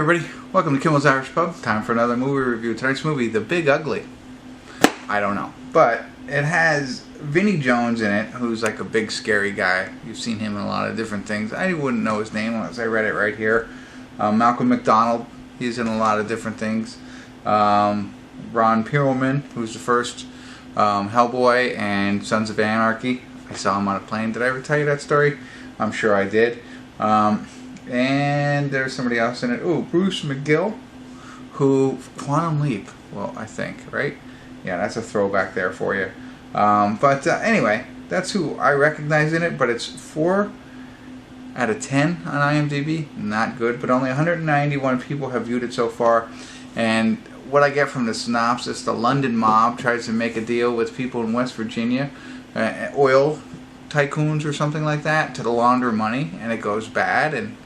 everybody, welcome to Kimmel's Irish Pub. Time for another movie review. Tonight's movie, The Big Ugly. I don't know, but it has Vinnie Jones in it, who's like a big scary guy. You've seen him in a lot of different things. I wouldn't know his name unless I read it right here. Malcolm McDowell, he's in a lot of different things. Ron Perlman, who's the first Hellboy and Sons of Anarchy. I saw him on a plane. Did I ever tell you that story? I'm sure I did. And there's somebody else in it. Oh, Bruce McGill, who Quantum Leap. Well, I think, right? Yeah, that's a throwback there for you. But anyway, that's who I recognize in it. But it's 4 out of 10 on IMDb. Not good, but only 191 people have viewed it so far. And what I get from the synopsis, the London mob tries to make a deal with people in West Virginia, oil tycoons or something like that, to launder money, and it goes bad, and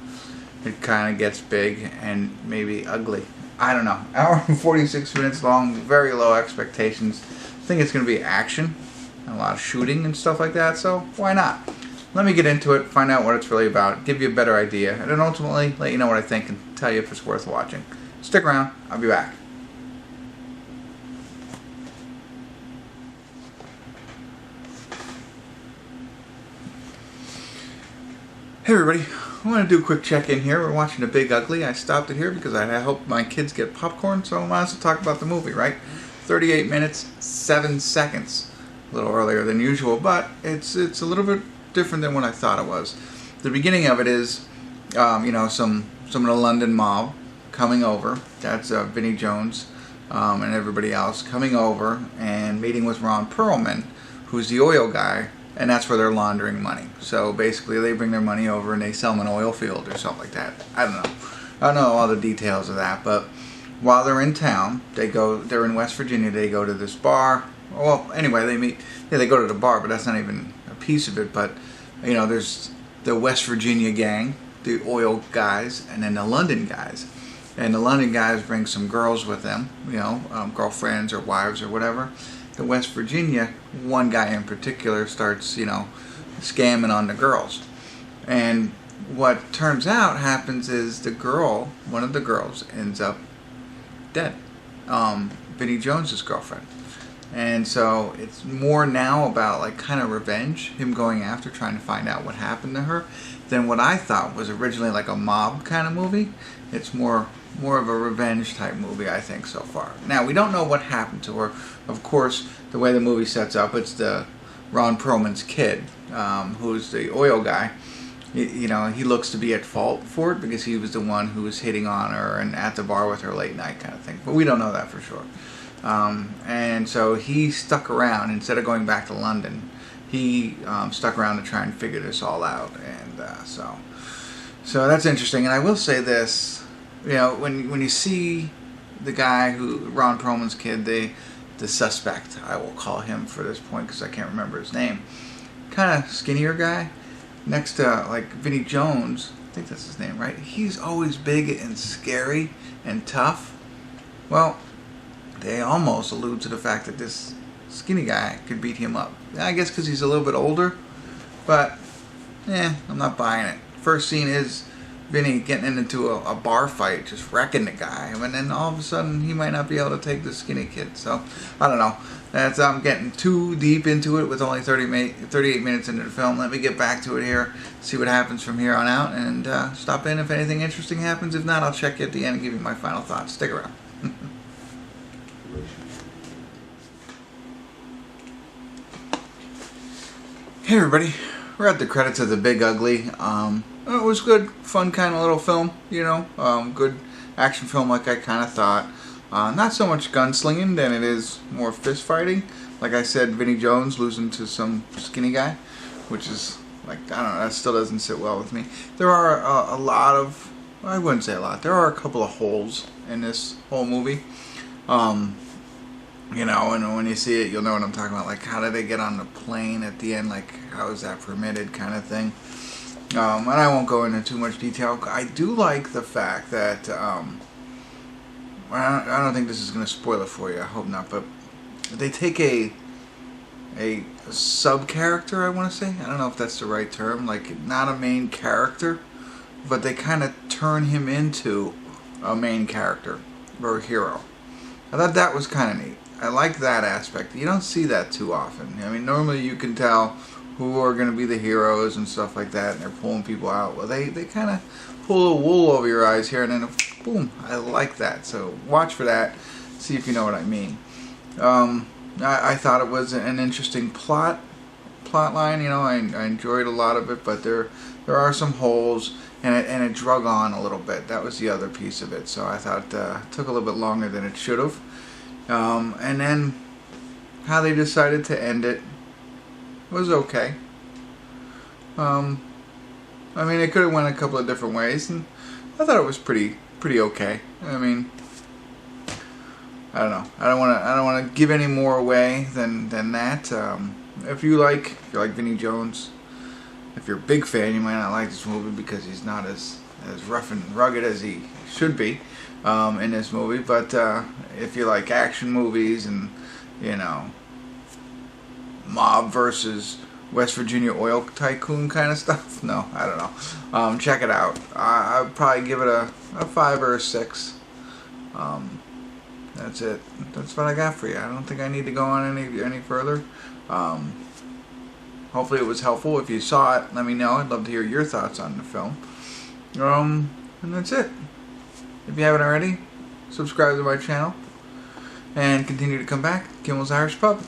it kind of gets big and maybe ugly. I don't know. Hour and 46 minutes long, very low expectations. I think it's going to be action, and a lot of shooting and stuff like that, so why not? Let me get into it, find out what it's really about, give you a better idea, and then ultimately let you know what I think and tell you if it's worth watching. Stick around, I'll be back. Hey everybody, I want to do a quick check-in here. We're watching The Big Ugly. I stopped it here because I hope my kids get popcorn, so I wanted to talk about the movie, right? 38 minutes, 7 seconds. A little earlier than usual, but it's a little bit different than what I thought it was. The beginning of it is, some of the London mob coming over. That's Vinnie Jones and everybody else coming over and meeting with Ron Perlman, who's the oil guy. And that's where they're laundering money. So basically they bring their money over and they sell them an oil field or something like that. I don't know. I don't know all the details of that. But while they're in town, they're in West Virginia, they go to this bar. Well, anyway, they go to the bar, but that's not even a piece of it. But, there's the West Virginia gang, the oil guys, and then the London guys. And the London guys bring some girls with them, girlfriends or wives or whatever. The West Virginia, one guy in particular starts, scamming on the girls. And what turns out happens is one of the girls ends up dead. Vinnie Jones's girlfriend. And so it's more now about kind of revenge, him going after, trying to find out what happened to her, than what I thought was originally like a mob kind of movie. It's more of a revenge type movie, I think, so far. Now, we don't know what happened to her. Of course, the way the movie sets up, it's the Ron Perlman's kid, who's the oil guy. He looks to be at fault for it because he was the one who was hitting on her and at the bar with her late night kind of thing. But we don't know that for sure. And so he stuck around. Instead of going back to London, he stuck around to try and figure this all out. And so that's interesting. And I will say this. When you see the guy Ron Perlman's kid, the suspect, I will call him for this point because I can't remember his name, kind of skinnier guy, next to Vinnie Jones, I think that's his name, right? He's always big and scary and tough. Well, they almost allude to the fact that this skinny guy could beat him up. I guess because he's a little bit older, but I'm not buying it. First scene is Vinnie getting into a bar fight, just wrecking the guy, and then all of a sudden he might not be able to take the skinny kid. So I don't know. I'm getting too deep into it with only 38 minutes into the film. Let me get back to it here, see what happens from here on out, and stop in if anything interesting happens. If not, I'll check you at the end and give you my final thoughts. Stick around. Hey everybody, we're at the credits of The Big Ugly. It was good, fun kind of little film, good action film like I kind of thought. Not so much gunslinging than it is more fist fighting. Like I said, Vinnie Jones losing to some skinny guy, which is, I don't know, that still doesn't sit well with me. There are a lot of, I wouldn't say a lot, there are a couple of holes in this whole movie. And when you see it, you'll know what I'm talking about. How did they get on the plane at the end? How is that permitted kind of thing? And I won't go into too much detail. I do like the fact that, I don't think this is going to spoil it for you, I hope not, but they take a sub-character, I want to say. I don't know if that's the right term. Not a main character, but they kind of turn him into a main character or a hero. I thought that was kind of neat. I like that aspect. You don't see that too often. I mean, normally you can tell who are going to be the heroes and stuff like that, and they're pulling people out. Well, they kind of pull a wool over your eyes here, and then boom. I like that. So watch for that. See if you know what I mean. I thought it was an interesting plot line. You know, I enjoyed a lot of it, but there are some holes, and it drug on a little bit. That was the other piece of it. So I thought it took a little bit longer than it should have. And then how they decided to end it was okay. I mean, it could have went a couple of different ways, and I thought it was pretty okay. I mean, I don't know. I don't want to give any more away than that. If you like Vinnie Jones, if you're a big fan, you might not like this movie because he's not as rough and rugged as he should be in this movie. But if you like action movies and, you know, mob versus West Virginia oil tycoon kind of stuff, no, I don't know. Check it out. I'd probably give it a 5 or a 6. That's it. That's what I got for you. I don't think I need to go on any further. Hopefully it was helpful. If you saw it, let me know. I'd love to hear your thoughts on the film. And that's it. If you haven't already, subscribe to my channel and continue to come back. Kimmel's Irish Pub.